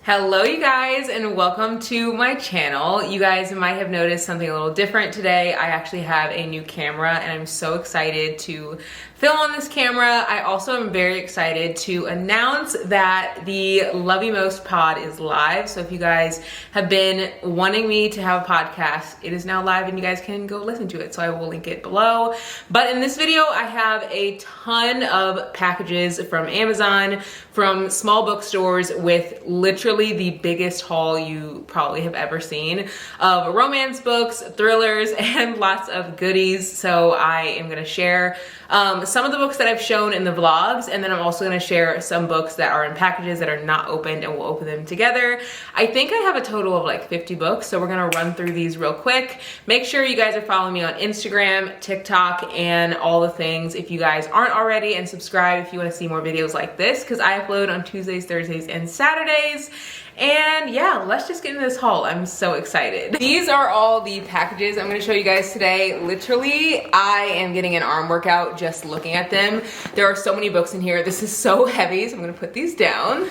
Hello you guys, and welcome to my channel. You guys might have noticed something a little different today. I actually have a new camera and I'm so excited to film on this camera. I also am very excited to announce that the Love You Most pod is live. So if you guys have been wanting me to have a podcast, it is now live and you guys can go listen to it. So I will link it below. But in this video, I have a ton of packages from Amazon, from small bookstores, with literally the biggest haul you probably have ever seen of romance books, thrillers, and lots of goodies. So I am gonna share some of the books that I've shown in the vlogs, and then I'm also gonna share some books that are in packages that are not opened, and we'll open them together. I think I have a total of like 50 books, so we're gonna run through these real quick. Make sure you guys are following me on Instagram, TikTok, and all the things if you guys aren't already, and subscribe if you wanna see more videos like this, because I upload on Tuesdays, Thursdays, and Saturdays. And yeah, let's just get into this haul. I'm so excited. These are all the packages I'm gonna show you guys today. Literally, I am getting an arm workout just looking at them. There are so many books in here. This is so heavy, so I'm gonna put these down.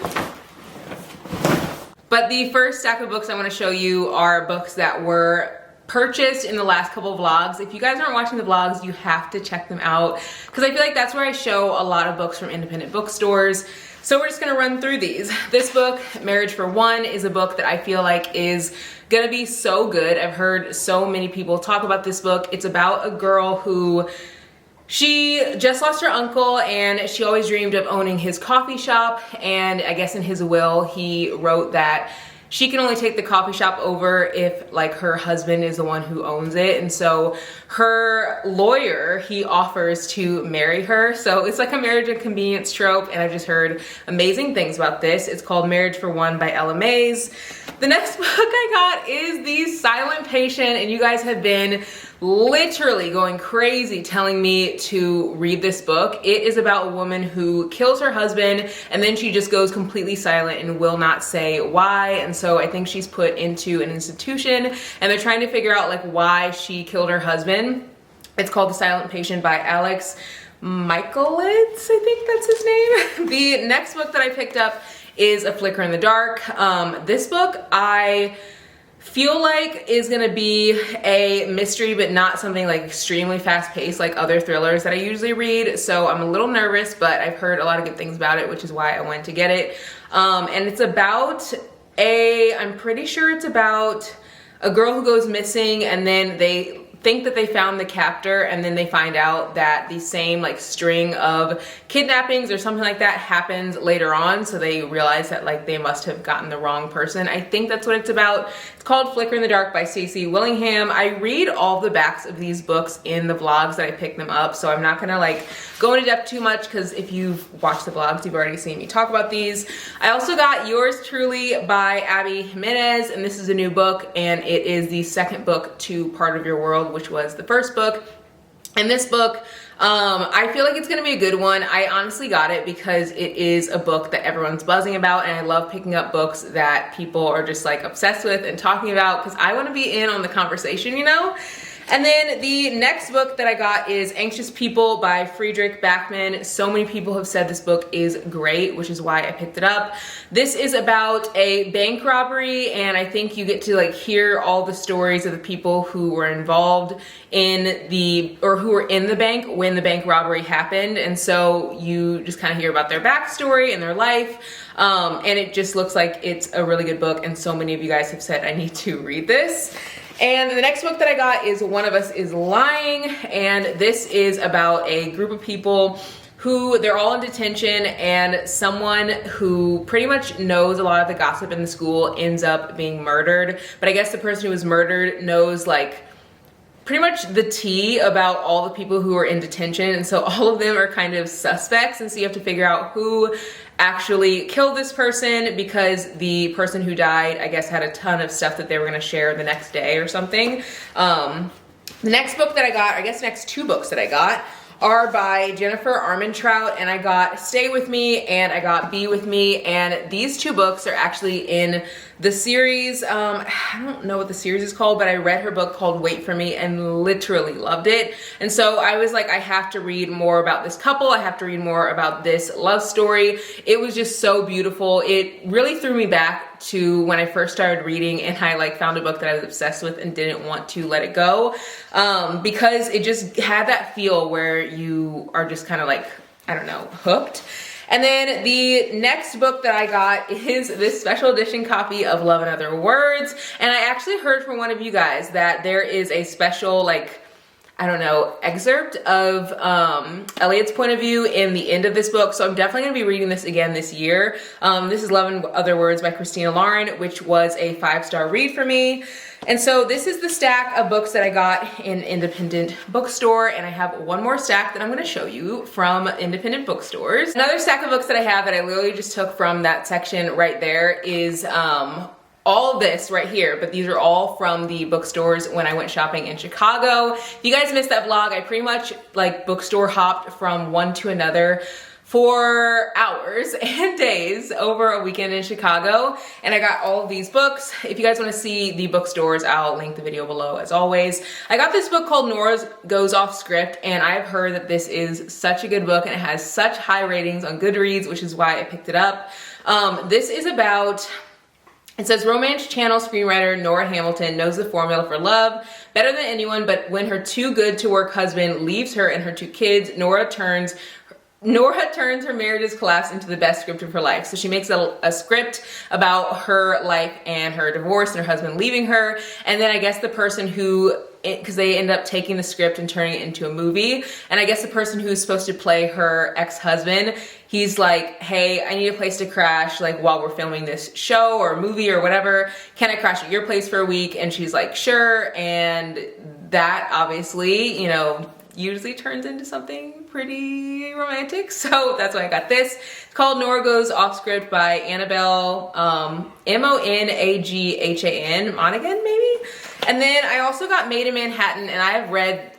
But the first stack of books I wanna show you are books that were purchased in the last couple of vlogs. If you guys aren't watching the vlogs, you have to check them out, because I feel like that's where I show a lot of books from independent bookstores. So we're just gonna run through these. This book, Marriage for One, is a book that I feel like is gonna be so good. I've heard so many people talk about this book. It's about a girl who, she just lost her uncle and she always dreamed of owning his coffee shop, and I guess in his will he wrote that she can only take the coffee shop over if like her husband is the one who owns it. And so her lawyer, he offers to marry her. So it's like a marriage and convenience trope, and I've just heard amazing things about this. It's called Marriage for One by Ella Mays. The next book I got is The Silent Patient, and you guys have been literally going crazy telling me to read this book. It is about a woman who kills her husband and then she just goes completely silent and will not say why. And so I think she's put into an institution and they're trying to figure out like why she killed her husband. It's called The Silent Patient by Alex Michaelitz, I think that's his name. The next book that I picked up is A Flicker in the Dark. This book I feel like is gonna be a mystery, but not something like extremely fast paced like other thrillers that I usually read. So I'm a little nervous, but I've heard a lot of good things about it, which is why I went to get it. And it's about I'm pretty sure it's about a girl who goes missing, and then they think that they found the captor, and then they find out that the same like string of kidnappings or something like that happens later on, so they realize that like they must have gotten the wrong person. I think that's what it's about. It's called Flicker in the Dark by Stacey Willingham. I read all the backs of these books in the vlogs that I pick them up, so I'm not gonna like go into depth too much, because if you've watched the vlogs, you've already seen me talk about these. I also got Yours Truly by Abby Jimenez, and this is a new book, and it is the second book to Part of Your World, which was the first book. And this book, I feel like it's gonna be a good one. I honestly got it because it is a book that everyone's buzzing about, and I love picking up books that people are just like obsessed with and talking about, because I want to be in on the conversation, you know? And then the next book that I got is Anxious People by Friedrich Bachman. So many people have said this book is great, which is why I picked it up. This is about a bank robbery, and I think you get to like hear all the stories of the people who were involved in the, or who were in the bank when the bank robbery happened. And so you just kind of hear about their backstory and their life. And it just looks like it's a really good book, and so many of you guys have said I need to read this. And the next book that I got is One of Us is Lying, and this is about a group of people who, they're all in detention, and someone who pretty much knows a lot of the gossip in the school ends up being murdered. But I guess the person who was murdered knows like pretty much the tea about all the people who are in detention, and so all of them are kind of suspects, and so you have to figure out who actually killed this person, because the person who died, I guess, had a ton of stuff that they were gonna share the next day or something. The next book that I got, I guess next two books that I got, are by Jennifer Armentrout, and I got Stay With Me and I got Be With Me, and these two books are actually in the series. I don't know what the series is called, but I read her book called Wait For Me and literally loved it. And so I was like, I have to read more about this couple. I have to read more about this love story. It was just so beautiful. It really threw me back back to when I first started reading and I like found a book that I was obsessed with and didn't want to let it go, because it just had that feel where you are just kind of like, I don't know, hooked. And then the next book that I got is this special edition copy of Love and Other Words. And I actually heard from one of you guys that there is a special, like, I don't know, excerpt of Elliot's point of view in the end of this book. So I'm definitely gonna be reading this again this year. This is Love and Other Words by Christina Lauren, which was a 5-star read for me. And so this is the stack of books that I got in independent bookstore, and I have one more stack that I'm gonna show you from independent bookstores. Another stack of books that I have that I literally just took from that section right there is all of this right here, but these are all from the bookstores when I went shopping in Chicago. If you guys missed that vlog, I pretty much like bookstore hopped from one to another for hours and days over a weekend in Chicago, and I got all of these books. If you guys want to see the bookstores, I'll link the video below as always. I got this book called Nora Goes Off Script, and I've heard that this is such a good book and it has such high ratings on Goodreads, which is why I picked it up. This is about, it says, romance channel screenwriter Nora Hamilton knows the formula for love better than anyone, but when her too good to work husband leaves her and her 2 kids, Nora turns her marriage's collapse into the best script of her life. So she makes a script about her life and her divorce and her husband leaving her. And then I guess the person who, because they end up taking the script and turning it into a movie. And I guess the person who's supposed to play her ex-husband, he's like, hey, I need a place to crash, like while we're filming this show or movie or whatever. Can I crash at your place for a week? And she's like, sure. And that obviously, you know, usually turns into something pretty romantic. So that's why I got this. It's called Nora Goes Off Script by Annabelle, M-O-N-A-G-H-A-N, Monaghan maybe? And then I also got Made in Manhattan, and I have read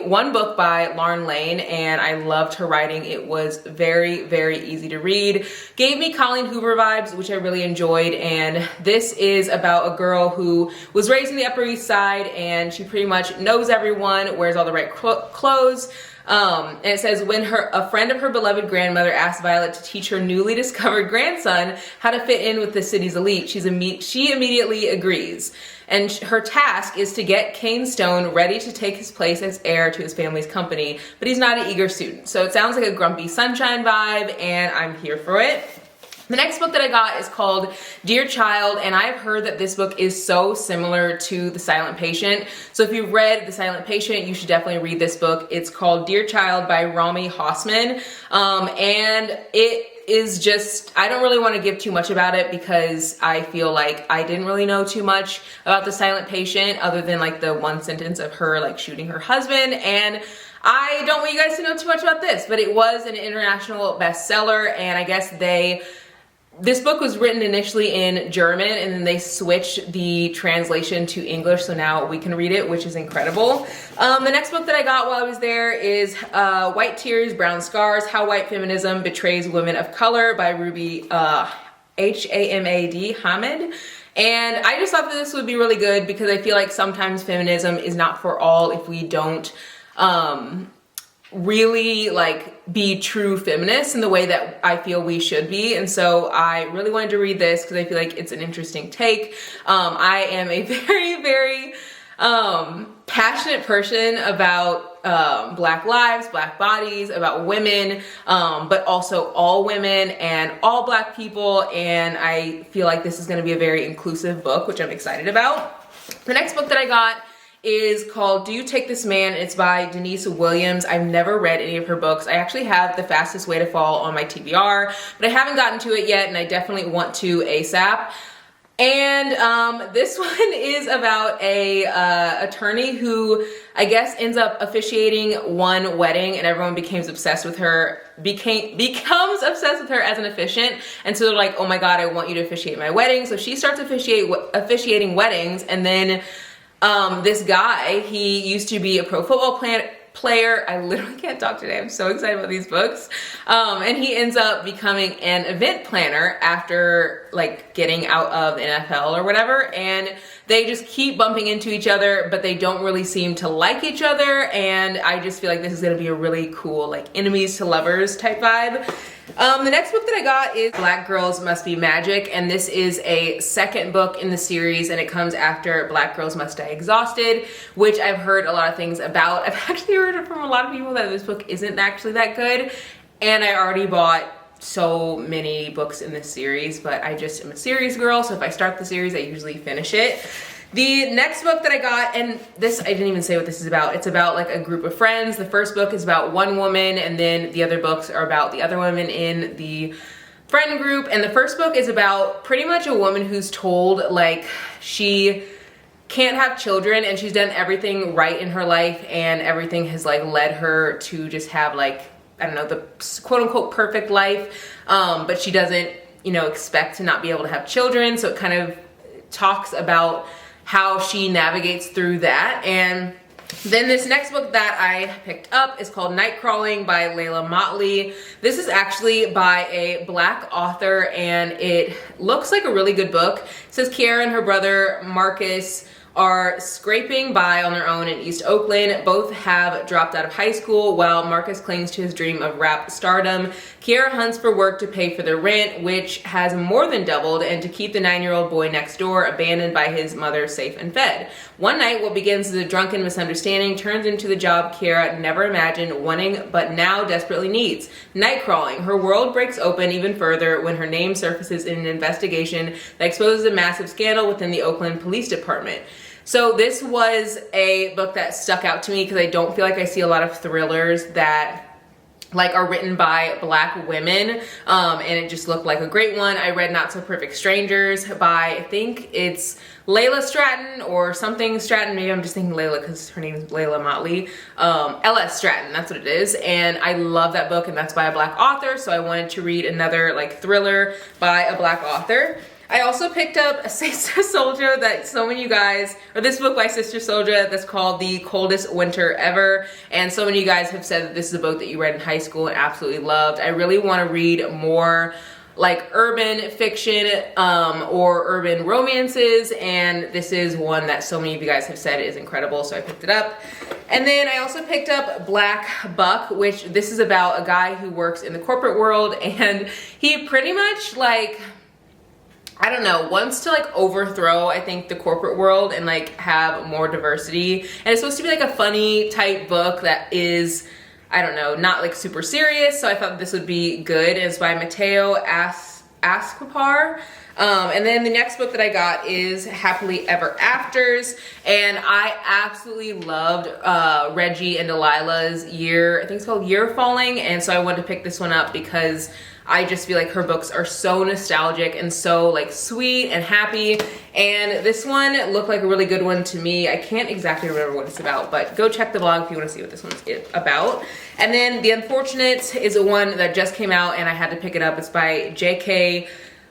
one book by Lauren Lane, and I loved her writing. It was very, very easy to read. Gave me Colleen Hoover vibes, which I really enjoyed, and this is about a girl who was raised in the Upper East Side, and she pretty much knows everyone, wears all the right clothes. And it says, when a friend of her beloved grandmother asked Violet to teach her newly discovered grandson how to fit in with the city's elite, she immediately agrees. And her task is to get Kane Stone ready to take his place as heir to his family's company, but he's not an eager student. So it sounds like a Grumpy Sunshine vibe, and I'm here for it. The next book that I got is called Dear Child, and I've heard that this book is so similar to The Silent Patient. So if you've read The Silent Patient, you should definitely read this book. It's called Dear Child by Rami Hassman, and it is just, I don't really want to give too much about it because I feel like I didn't really know too much about The Silent Patient other than like the one sentence of her like shooting her husband, and I don't want you guys to know too much about this, but it was an international bestseller, and I guess this book was written initially in German, and then they switched the translation to English, so now we can read it, which is incredible. The next book that I got while I was there is White Tears, Brown Scars, How White Feminism Betrays Women of Color by Ruby H-A-M-A-D, Hamid. And I just thought that this would be really good because I feel like sometimes feminism is not for all if we don't really like be true feminists in the way that I feel we should be. And so I really wanted to read this because I feel like it's an interesting take. I am a very, very passionate person about Black lives, Black bodies, about women, but also all women and all Black people. And I feel like this is going to be a very inclusive book, which I'm excited about. The next book that I got is called Do You Take This Man? It's by Denise Williams. I've never read any of her books. I actually have The Fastest Way to Fall on my TBR, but I haven't gotten to it yet, and I definitely want to ASAP. And this one is about a attorney who I guess ends up officiating one wedding, and everyone becomes obsessed with her as an officiant. And so they're like, oh my God, I want you to officiate my wedding. So she starts officiating weddings, and then this guy, he used to be a pro football player. I literally can't talk today. I'm so excited about these books. And he ends up becoming an event planner after like getting out of the NFL or whatever. And they just keep bumping into each other, but they don't really seem to like each other. And I just feel like this is going to be a really cool like enemies to lovers type vibe. The next book that I got is Black Girls Must Be Magic, and this is a second book in the series, and it comes after Black Girls Must Die Exhausted, which I've heard a lot of things about. I've actually heard from a lot of people that this book isn't actually that good, and I already bought so many books in this series, but I just am a series girl, so if I start the series, I usually finish it. The next book that I got, and this, I didn't even say what this is about. It's about like a group of friends. The first book is about one woman, and then the other books are about the other women in the friend group. And the first book is about pretty much a woman who's told like she can't have children, and she's done everything right in her life, and everything has like led her to just have like, I don't know, the quote unquote perfect life. But she doesn't, you know, expect to not be able to have children. So it kind of talks about how she navigates through that. And then this next book that I picked up is called Night Crawling by Layla Motley. This is actually by a Black author, and it looks like a really good book. It says Kiara and her brother Marcus are scraping by on their own in East Oakland. Both have dropped out of high school while Marcus clings to his dream of rap stardom. Kiara hunts for work to pay for their rent, which has more than doubled, and to keep the 9-year-old boy next door abandoned by his mother safe and fed. One night, what begins as a drunken misunderstanding turns into the job Kiara never imagined wanting but now desperately needs. Night crawling. Her world breaks open even further when her name surfaces in an investigation that exposes a massive scandal within the Oakland Police Department. So this was a book that stuck out to me because I don't feel like I see a lot of thrillers that like are written by Black women, and it just looked like a great one. I read Not So Perfect Strangers by, I think it's Layla Stratton or something Stratton. Maybe I'm just thinking Layla because her name is Layla Motley. L.S. Stratton, that's what it is. And I love that book, and that's by a Black author, so I wanted to read another like thriller by a Black author. I also picked up a Sister Soldier that so many of you guys, or this book by Sister Soldier that's called The Coldest Winter Ever. And so many of you guys have said that this is a book that you read in high school and absolutely loved. I really want to read more like urban fiction or urban romances, and this is one that so many of you guys have said is incredible, so I picked it up. And then I also picked up Black Buck, which this is about a guy who works in the corporate world, and he pretty much like, I don't know, wants to like overthrow, I think, the corporate world and like have more diversity. And it's supposed to be like a funny type book that is, I don't know, not like super serious. So I thought this would be good. It's by Mateo Asquipar. And then the next book that I got is Happily Ever Afters. And I absolutely loved Reggie and Delilah's Year, I think it's called Year Falling. And so I wanted to pick this one up because I just feel like her books are so nostalgic and so like sweet and happy. And this one looked like a really good one to me. I can't exactly remember what it's about, but go check the blog if you want to see what this one's about. And then The Unfortunates is a one that just came out and I had to pick it up. It's by J.K.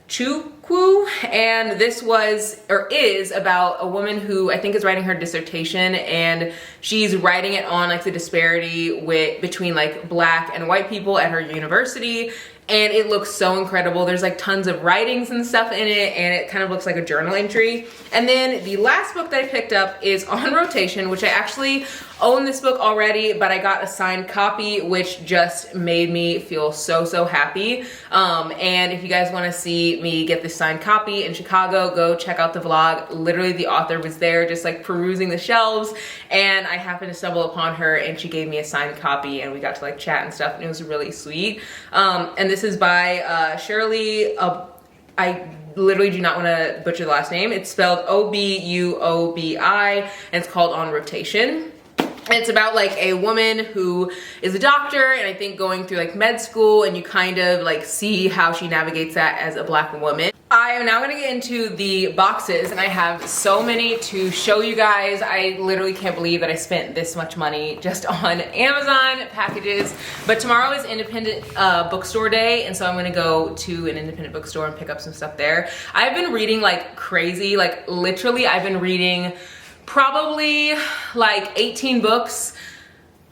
Chukwu, and this was, or is, about a woman who I think is writing her dissertation, and she's writing it on like the disparity between like Black and white people at her university. And it looks so incredible. There's like tons of writings and stuff in it, and it kind of looks like a journal entry. And then the last book that I picked up is On Rotation, which I actually own this book already, but I got a signed copy, which just made me feel so, so happy. And if you guys want to see me get this signed copy in Chicago, go check out the vlog. Literally the author was there just like perusing the shelves, and I happened to stumble upon her and she gave me a signed copy and we got to like chat and stuff, and it was really sweet. And this is by Shirley, I literally do not want to butcher the last name. It's spelled O-B-U-O-B-I, and it's called On Rotation. And it's about like a woman who is a doctor and I think going through like med school, and you kind of like see how she navigates that as a Black woman. I am now gonna get into the boxes, and I have so many to show you guys. I literally can't believe that I spent this much money just on Amazon packages. But tomorrow is independent bookstore day, and so I'm gonna go to an independent bookstore and pick up some stuff there. I've been reading like crazy, like literally I've been reading probably like 18 books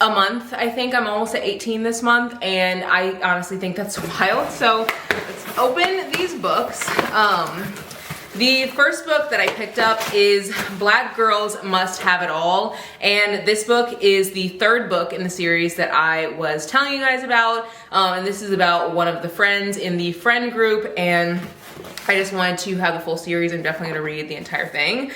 a month. I think I'm almost at 18 this month, and I honestly think that's wild. So let's open these books. The first book that I picked up is Black Girls Must Have It All, and this book is the third book in the series that I was telling you guys about. And this is about one of the friends in the friend group, and I just wanted to have the full series. I'm definitely gonna read the entire thing.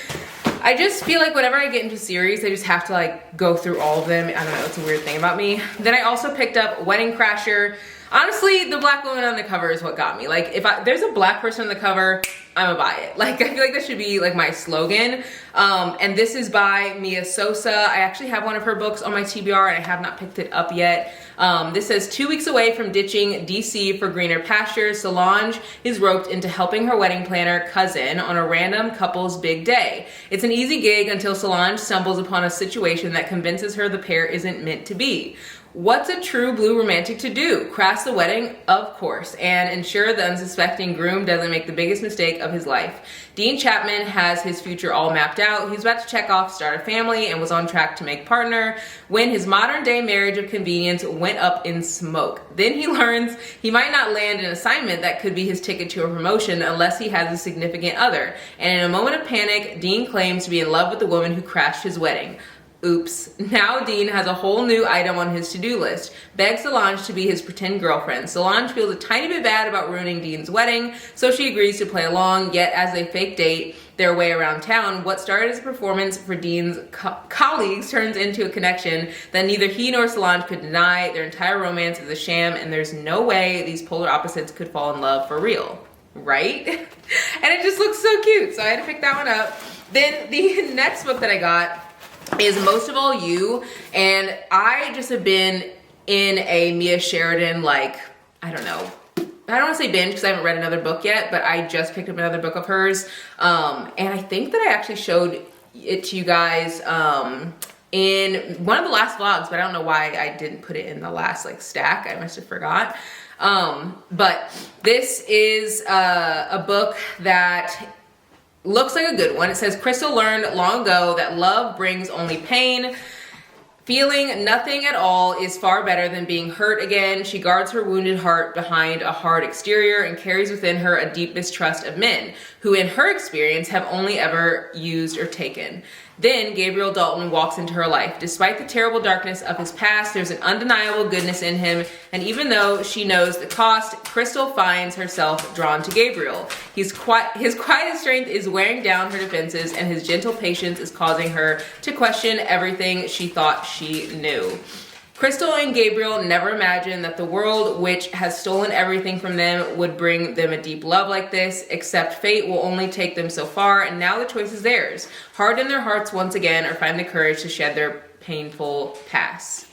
I just feel like whenever I get into series, I just have to like go through all of them. I don't know, it's a weird thing about me. Then I also picked up Wedding Crasher. Honestly, the black woman on the cover is what got me. Like, if there's a black person on the cover, I'ma buy it. Like, I feel like that should be like my slogan. And this is by Mia Sosa. I actually have one of her books on my TBR and I have not picked it up yet. This says 2 weeks away from ditching DC for greener pastures, Solange is roped into helping her wedding planner cousin on a random couple's big day. It's an easy gig until Solange stumbles upon a situation that convinces her the pair isn't meant to be. What's a true blue romantic to do? Crash the wedding, of course, and ensure the unsuspecting groom doesn't make the biggest mistake of his life. Dean Chapman has his future all mapped out. He's about to check off start a family and was on track to make partner when his modern day marriage of convenience went up in smoke. Then he learns he might not land an assignment that could be his ticket to a promotion unless he has a significant other. And in a moment of panic, Dean claims to be in love with the woman who crashed his wedding. Oops. Now Dean has a whole new item on his to-do list. Beg Solange to be his pretend girlfriend. Solange feels a tiny bit bad about ruining Dean's wedding, so she agrees to play along, yet as they fake date their way around town, what started as a performance for Dean's colleagues turns into a connection that neither he nor Solange could deny. Their entire romance is a sham, and there's no way these polar opposites could fall in love for real. Right? And it just looks so cute, so I had to pick that one up. Then the next book that I got is Most of All You, and I just have been in a Mia Sheridan, like, I don't want to say binge because I haven't read another book yet, but I just picked up another book of hers, and I think that I actually showed it to you guys in one of the last vlogs, but I don't know why I didn't put it in the last like stack. I must have forgot. But this is a book that looks like a good one. It says, Crystal learned long ago that love brings only pain. Feeling nothing at all is far better than being hurt again. She guards her wounded heart behind a hard exterior and carries within her a deep mistrust of men, who in her experience have only ever used or taken. Then Gabriel Dalton walks into her life. Despite the terrible darkness of his past, there's an undeniable goodness in him, and even though she knows the cost, Crystal finds herself drawn to Gabriel. His quiet strength is wearing down her defenses, and his gentle patience is causing her to question everything she thought she knew. Crystal and Gabriel never imagined that the world, which has stolen everything from them, would bring them a deep love like this, except fate will only take them so far, and now the choice is theirs. Harden their hearts once again, or find the courage to shed their painful past.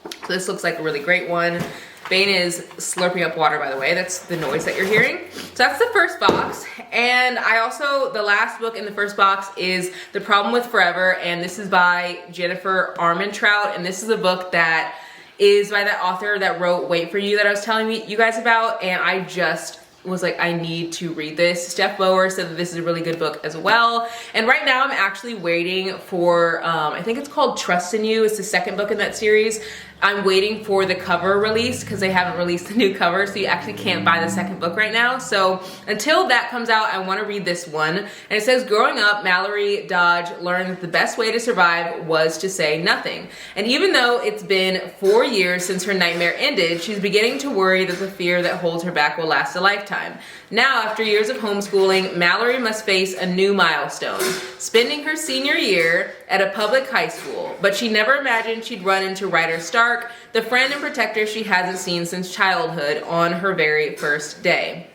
So this looks like a really great one. Bane is slurping up water, by the way. That's the noise that you're hearing. So that's the first box. And I also, the last book in the first box is The Problem with Forever. And this is by Jennifer Armentrout. And this is a book that is by that author that wrote Wait For You that I was telling you guys about. And I just was like, I need to read this. Steph Bower said that this is a really good book as well. And right now I'm actually waiting for, I think it's called Trust in You. It's the second book in that series. I'm waiting for the cover release because they haven't released the new cover, so you actually can't buy the second book right now. So until that comes out, I want to read this one. And it says, growing up, Mallory Dodge learned that the best way to survive was to say nothing. And even though it's been 4 years since her nightmare ended, she's beginning to worry that the fear that holds her back will last a lifetime. Now, after years of homeschooling, Mallory must face a new milestone, spending her senior year at a public high school. But she never imagined she'd run into Ryder Stark, the friend and protector she hasn't seen since childhood, on her very first day.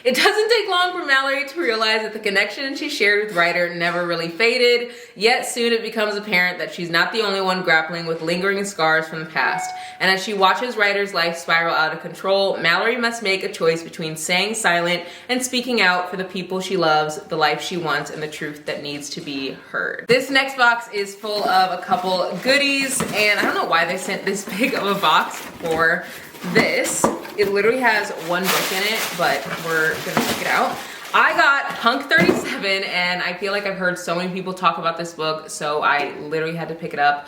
It doesn't take long for Mallory to realize that the connection she shared with Ryder never really faded, yet soon it becomes apparent that she's not the only one grappling with lingering scars from the past. And as she watches Ryder's life spiral out of control, Mallory must make a choice between staying silent and speaking out for the people she loves, the life she wants, and the truth that needs to be heard. This next box is full of a couple goodies, and I don't know why they sent this big of a box for this. It literally has one book in it, but we're gonna check it out. I got Punk 37, and I feel like I've heard so many people talk about this book, so I literally had to pick it up.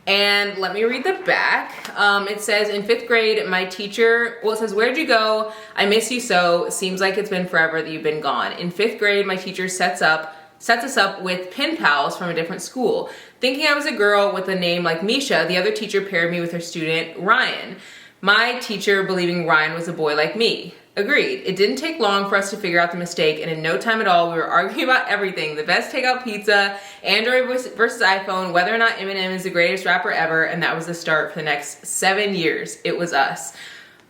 And let me read the back. It says, in 5th grade, my teacher, well, it says, where'd you go? I miss you so. Seems like it's been forever that you've been gone. In 5th grade, my teacher sets us up with pen pals from a different school. Thinking I was a girl with a name like Misha, the other teacher paired me with her student, Ryan. My teacher believing Ryan was a boy like me. Agreed. It didn't take long for us to figure out the mistake, and in no time at all, we were arguing about everything. The best takeout pizza, Android versus iPhone, whether or not Eminem is the greatest rapper ever, and that was the start for the next 7 years. It was us.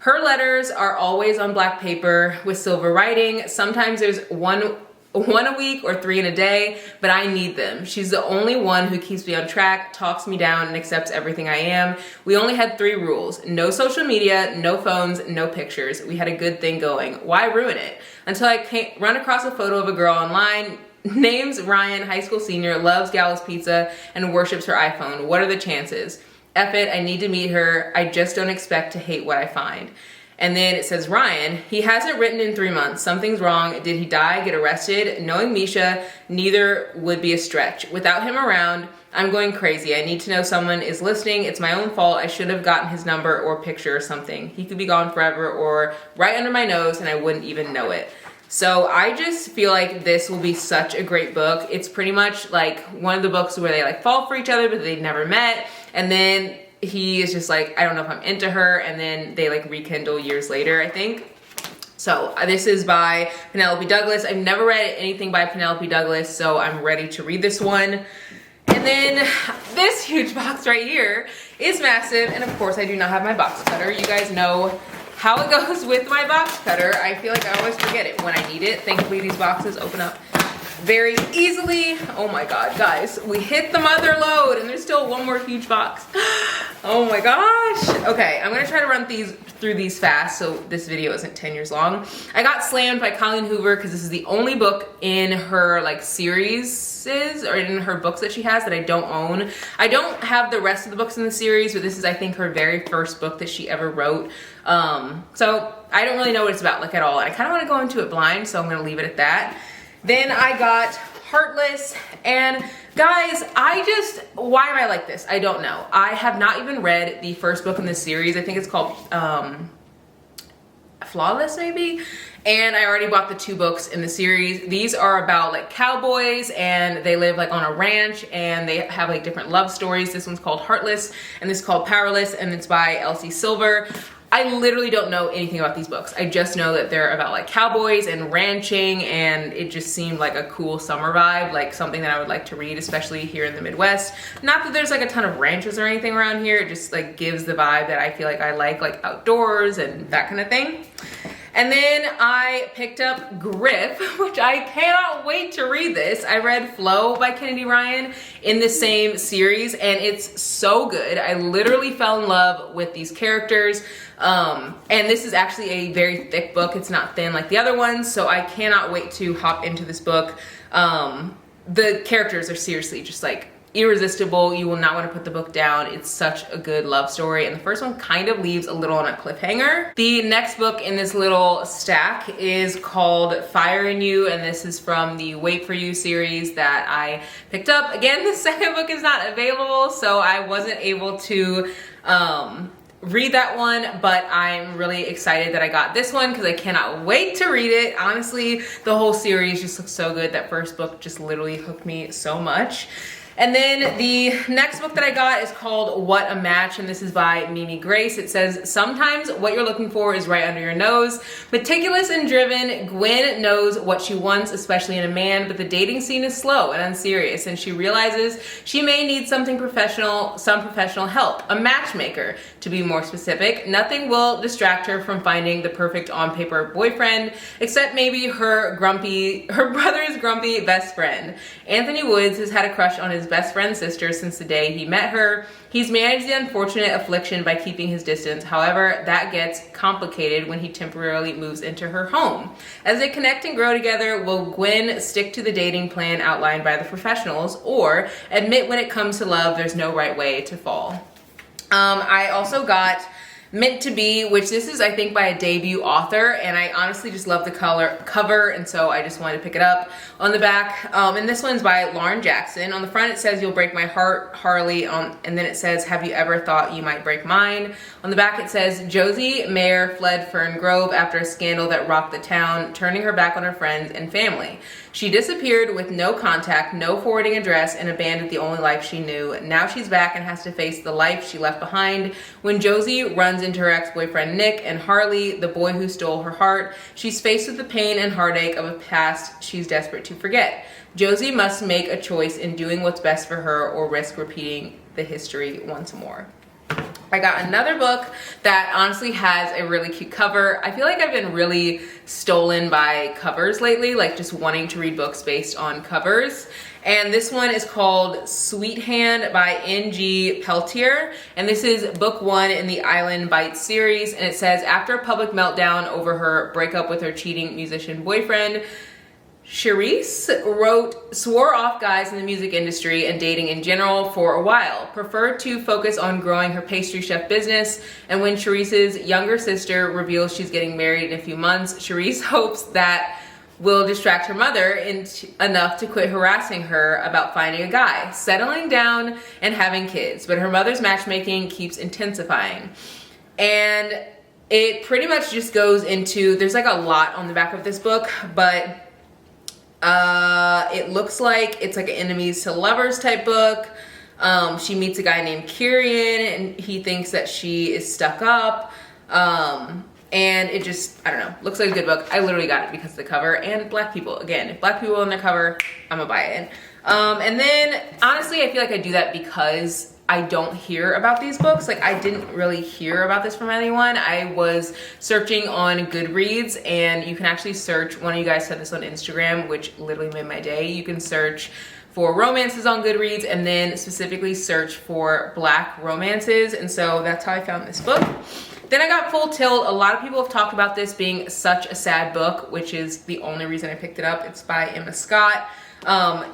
Her letters are always on black paper with silver writing. Sometimes there's one a week or 3 in a day, but I need them. She's the only one who keeps me on track, talks me down, and accepts everything I am. We only had 3 rules. No social media, no phones, no pictures. We had a good thing going. Why ruin it? Until I run across a photo of a girl online, name's Ryan, high school senior, loves Gallows Pizza, and worships her iPhone. What are the chances? F it, I need to meet her. I just don't expect to hate what I find. And then it says, Ryan, he hasn't written in 3 months. Something's wrong. Did he die, get arrested? Knowing Misha, neither would be a stretch. Without him around, I'm going crazy. I need to know someone is listening. It's my own fault. I should have gotten his number or picture or something. He could be gone forever or right under my nose and I wouldn't even know it. So I just feel like this will be such a great book. It's pretty much like one of the books where they like fall for each other, but they never met. And then he is just like, I don't know if I'm into her, and then they like rekindle years later, I think. So this is by Penelope Douglas. I've never read anything by Penelope Douglas, so I'm ready to read this one. And then this huge box right here is massive, and of course I do not have my box cutter. You guys know how it goes with my box cutter. I feel like I always forget it when I need it. Thankfully these boxes open up very easily. Oh my God, guys, we hit the mother load and there's still one more huge box. Oh my gosh. Okay, I'm gonna try to run through these fast so this video isn't 10 years long. I got Slammed by Colleen Hoover because this is the only book in her like series or in her books that she has that I don't own. I don't have the rest of the books in the series, but this is I think her very first book that she ever wrote. So I don't really know what it's about like at all. I kind of want to go into it blind, so I'm gonna leave it at that. Then I got Heartless, and guys, why am I like this? I don't know. I have not even read the first book in this series. I think it's called Flawless maybe, and I already bought the 2 books in the series. These are about like cowboys, and they live like on a ranch, and they have like different love stories. This one's called Heartless, and this is called Powerless, and it's by Elsie Silver. I literally don't know anything about these books. I just know that they're about like cowboys and ranching, and it just seemed like a cool summer vibe, like something that I would like to read, especially here in the Midwest. Not that there's like a ton of ranches or anything around here. It just like gives the vibe that I feel like I like outdoors and that kind of thing. And then I picked up Griff, which I cannot wait to read this. I read Flow by Kennedy Ryan in the same series, and it's so good. I literally fell in love with these characters. And this is actually a very thick book. It's not thin like the other ones, so I cannot wait to hop into this book. The characters are seriously just like irresistible. You will not want to put the book down. It's such a good love story, and the first one kind of leaves a little on a cliffhanger. The next book in this little stack is called Fire in You, and this is from the Wait For You series that I picked up. Again, the second book is not available, so I wasn't able to read that one, but I'm really excited that I got this one because I cannot wait to read it. Honestly, the whole series just looks so good. That first book just literally hooked me so much. And then the next book that I got is called What a Match, and this is by Mimi Grace. It says, sometimes what you're looking for is right under your nose. Meticulous and driven, Gwen knows what she wants, especially in a man, but the dating scene is slow and unserious, and she realizes she may need some professional help, a matchmaker, to be more specific. Nothing will distract her from finding the perfect on-paper boyfriend, except maybe her brother's grumpy best friend. Anthony Woods has had a crush on his best friend's sister since the day he met her. He's managed the unfortunate affliction by keeping his distance. However, that gets complicated when he temporarily moves into her home. As they connect and grow together, will Gwen stick to the dating plan outlined by the professionals, or admit when it comes to love there's no right way to fall? I also got Meant to Be, which this is I think by a debut author, and I honestly just love the cover, and so I just wanted to pick it up. On the back, and this one's by Lauren Jackson. On the front it says, "You'll break my heart, Harley," and then it says, "Have you ever thought you might break mine?" On the back it says, Josie Mayer fled Fern Grove after a scandal that rocked the town, turning her back on her friends and family. She disappeared with no contact, no forwarding address, and abandoned the only life she knew. Now she's back and has to face the life she left behind. When Josie runs runs into her ex-boyfriend Nick and Harley, the boy who stole her heart. She's faced with the pain and heartache of a past she's desperate to forget. Josie must make a choice in doing what's best for her or risk repeating the history once more. I got another book that honestly has a really cute cover. I feel like I've been really stolen by covers lately, like just wanting to read books based on covers. And this one is called Sweet Hand by N.G. Peltier. And this is book 1 in the Island Bites series. And it says, after a public meltdown over her breakup with her cheating musician boyfriend, Charisse swore off guys in the music industry and dating in general for a while, preferred to focus on growing her pastry chef business, and when Charisse's younger sister reveals she's getting married in a few months, Charisse hopes that will distract her mother enough to quit harassing her about finding a guy, settling down, and having kids, but her mother's matchmaking keeps intensifying. And it pretty much just goes into, there's like a lot on the back of this book, but it looks like it's like an enemies to lovers type book. She meets a guy named Kieran and he thinks that she is stuck up. And it just, I don't know, looks like a good book. I literally got it because of the cover and black people. Again, if black people on their cover, I'm gonna buy it. And then honestly, I feel like I do that because I don't hear about these books. Like I didn't really hear about this from anyone. I was searching on Goodreads and you can actually search, one of you guys said this on Instagram, which literally made my day. You can search for romances on Goodreads and then specifically search for black romances. And so that's how I found this book. Then I got Full Tilt. A lot of people have talked about this being such a sad book, which is the only reason I picked it up. It's by Emma Scott.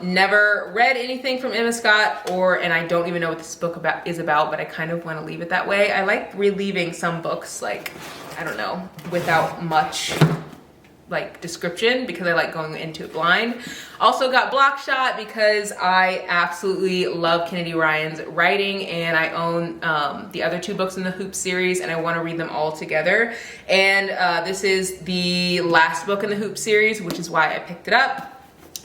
Never read anything from Emma Scott, and I don't even know what this book is about, but I kind of want to leave it that way. I like relieving some books, like, I don't know, without much like description because I like going into it blind. Also got Blockshot because I absolutely love Kennedy Ryan's writing and I own the other 2 books in the Hoop series and I want to read them all together. And this is the last book in the Hoop series, which is why I picked it up.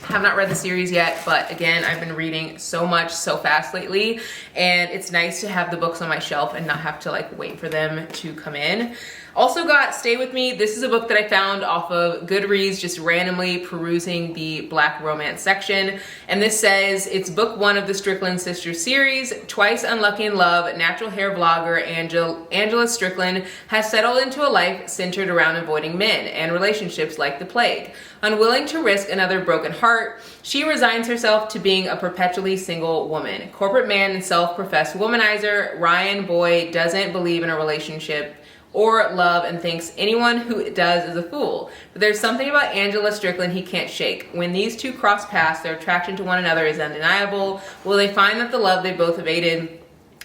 Have not read the series yet, but again, I've been reading so much so fast lately and it's nice to have the books on my shelf and not have to like wait for them to come in. Also got Stay With Me. This is a book that I found off of Goodreads, just randomly perusing the black romance section. And this says, it's book 1 of the Strickland Sisters series. Twice unlucky in love, natural hair vlogger Angela Strickland has settled into a life centered around avoiding men and relationships like the plague. Unwilling to risk another broken heart, she resigns herself to being a perpetually single woman. Corporate man and self-professed womanizer, Ryan Boy doesn't believe in a relationship or love and thinks anyone who does is a fool. But there's something about Angela Strickland he can't shake. When these two cross paths, their attraction to one another is undeniable. Will they find that the love they both evaded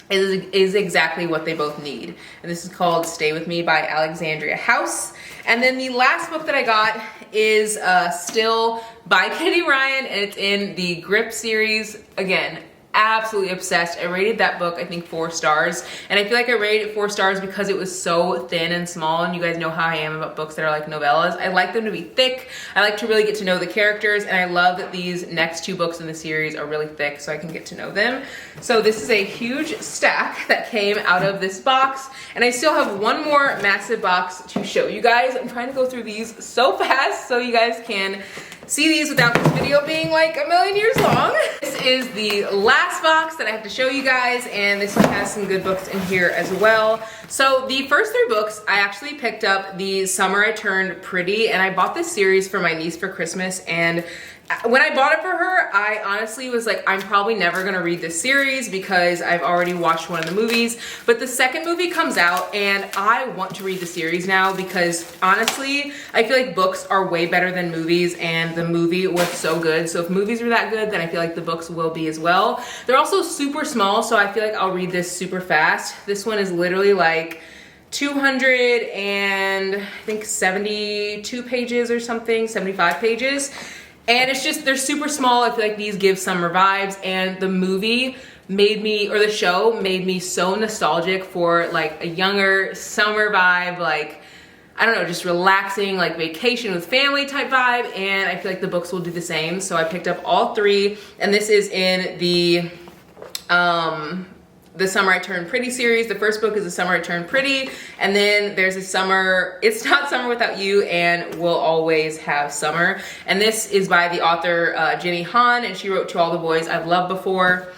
is exactly what they both need? And this is called Stay With Me by Alexandria House. And then the last book that I got is still by Kennedy Ryan and it's in the Grip series. Again, absolutely obsessed. I rated that book I think 4 stars and I feel like I rated it 4 stars because it was so thin and small, and you guys know how I am about books that are like novellas. I like them to be thick. I like to really get to know the characters and I love that these next 2 books in the series are really thick so I can get to know them. So this is a huge stack that came out of this box and I still have one more massive box to show you guys. I'm trying to go through these so fast so you guys can see these without this video being like a million years long. This is the last box that I have to show you guys, and this one has some good books in here as well. So the first 3 books, I actually picked up the Summer I Turned Pretty, and I bought this series for my niece for Christmas, and when I bought it for her, I honestly was like, I'm probably never gonna read this series because I've already watched one of the movies, but the second movie comes out and I want to read the series now because honestly, I feel like books are way better than movies and the movie was so good. So if movies are that good, then I feel like the books will be as well. They're also super small, so I feel like I'll read this super fast. This one is literally like 200 and I think 72 pages or something, 75 pages. And it's just, they're super small. I feel like these give summer vibes, and the movie made me, or the show made me so nostalgic for like a younger summer vibe, like, I don't know, just relaxing, like vacation with family type vibe, and I feel like the books will do the same. So I picked up all 3, and this is in the the Summer I Turned Pretty series. The first book is The Summer I Turned Pretty, and then there's a summer, It's Not Summer Without You, and We'll Always Have Summer. And this is by the author Jenny Han, and she wrote To All the Boys I've Loved Before.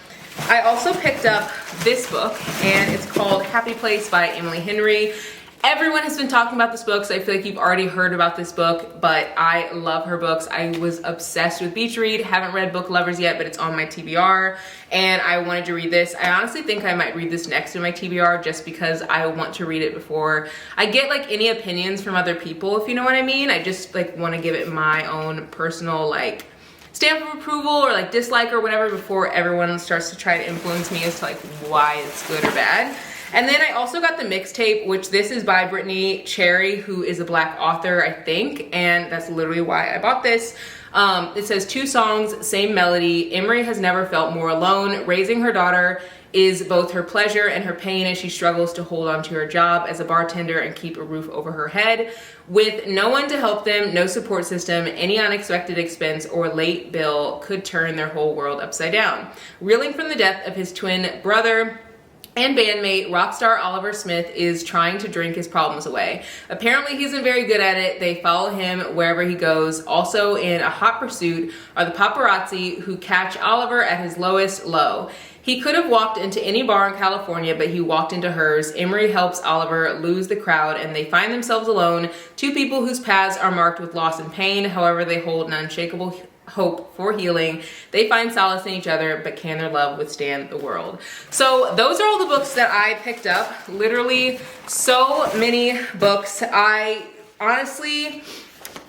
I also picked up this book, and it's called Happy Place by Emily Henry. Everyone has been talking about this book, so I feel like you've already heard about this book, but I love her books. I was obsessed with Beach Read. Haven't read Book Lovers yet, but it's on my TBR, and I wanted to read this. I honestly think I might read this next in my TBR just because I want to read it before I get like any opinions from other people, if you know what I mean. I just like want to give it my own personal like stamp of approval or like dislike or whatever before everyone starts to try to influence me as to like why it's good or bad. And then I also got the mixtape, which this is by Brittany Cherry, who is a Black author, I think, and that's literally why I bought this. It says 2 songs, same melody. Emery has never felt more alone. Raising her daughter is both her pleasure and her pain as she struggles to hold on to her job as a bartender and keep a roof over her head. With no one to help them, no support system, any unexpected expense or late bill could turn their whole world upside down. Reeling from the death of his twin brother and bandmate, rockstar Oliver Smith is trying to drink his problems away. Apparently he isn't very good at it. They follow him wherever he goes. Also in a hot pursuit are the paparazzi who catch Oliver at his lowest low. He could have walked into any bar in California, but he walked into hers. Emery helps Oliver lose the crowd, and they find themselves alone, 2 people whose paths are marked with loss and pain. However, they hold an unshakable hope for healing. They find solace in each other, but can their love withstand the world? So those are all the books that I picked up. Literally so many books. I honestly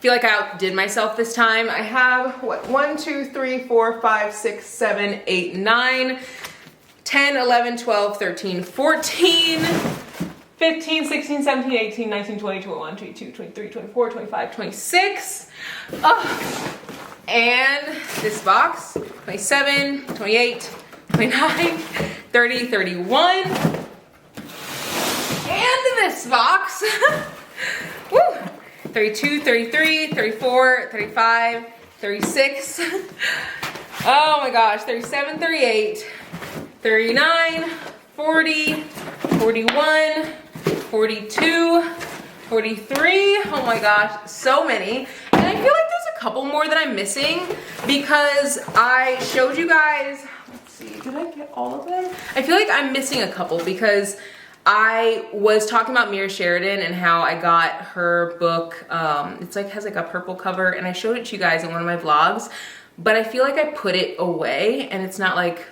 feel like I outdid myself this time. I have what, 1, 2, 3, 4, 5, 6, 7, 8, 9, 10, 11, 12, 13, 14, 15, 16, 17, 18, 19, 20, 21, 22, 23, 24, 25, 26. Oh. And this box, 27, 28, 29, 30, 31. And this box, woo, 32, 33, 34, 35, 36. Oh my gosh, 37, 38, 39, 40, 41, 42, 43. Oh my gosh, so many. And I feel like there's a couple more that I'm missing because I showed you guys, let's see, did I get all of them? I feel like I'm missing a couple because I was talking about Mira Sheridan and how I got her book. It's like has like a purple cover, and I showed it to you guys in one of my vlogs, but I feel like I put it away and it's not like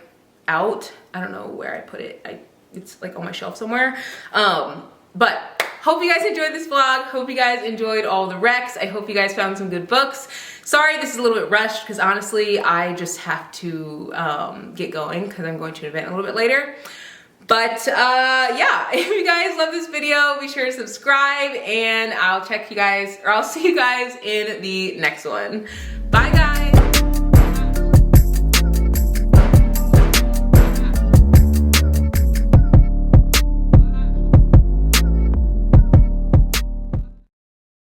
out. I don't know where I put it. It's like on my shelf somewhere. But hope you guys enjoyed this vlog. Hope you guys enjoyed all the recs. I hope you guys found some good books. Sorry this is a little bit rushed because honestly I just have to get going because I'm going to an event a little bit later. But yeah, if you guys love this video, be sure to subscribe, and I'll see you guys in the next one. Bye guys.